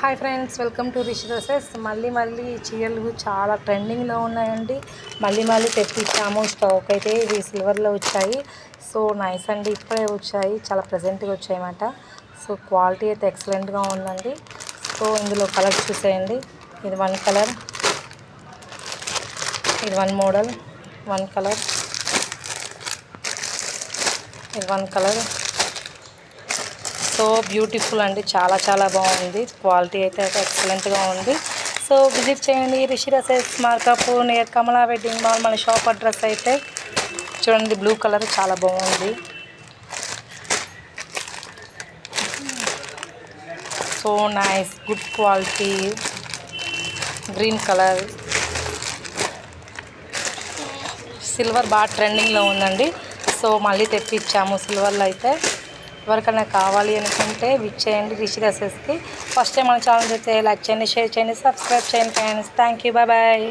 Hi friends, welcome to Rishi dresses. మళ్ళీ చీరలు చాలా ట్రెండింగ్లో ఉన్నాయండి. మళ్ళీ తెప్పించాము. స్టాక్ అయితే ఇవి సిల్వర్లో వచ్చాయి. సో నైస్ అండి, ఇప్పుడే వచ్చాయి, చాలా ప్రజెంట్గా వచ్చాయన్నమాట. సో క్వాలిటీ అయితే ఎక్సలెంట్గా ఉందండి. సో ఇందులో కలర్స్ చూసేయండి. ఇది 1 కలర్, ఇది 1 మోడల్, 1 కలర్, ఇది 1 కలర్. సో బ్యూటిఫుల్ అండి, చాలా బాగుంది. క్వాలిటీ అయితే ఎక్సలెంట్గా ఉంది. సో విజిట్ చేయండి రిషి డ్రెస్సెస్, మార్కాపూర్ నియర్ కమలా వెడ్డింగ్ మాల్. మన షాప్ అడ్రస్ అయితే చూడండి, బ్లూ కలర్ చాలా బాగుంది. So nice, good quality. Green colour, silver బాగా ట్రెండింగ్లో ఉందండి. సో మళ్ళీ తెప్పించాము సిల్వర్లో అయితే. ఎవరికైనా కావాలి అనుకుంటే విచ్ చేయండి రిషి డ్రెస్సెస్కి. ఫస్ట్ టైం మన ఛానల్ అయితే లైక్ చేయండి, షేర్ చేయండి, సబ్స్క్రైబ్ చేయండి ఫ్రెండ్స్. Thank you, bye.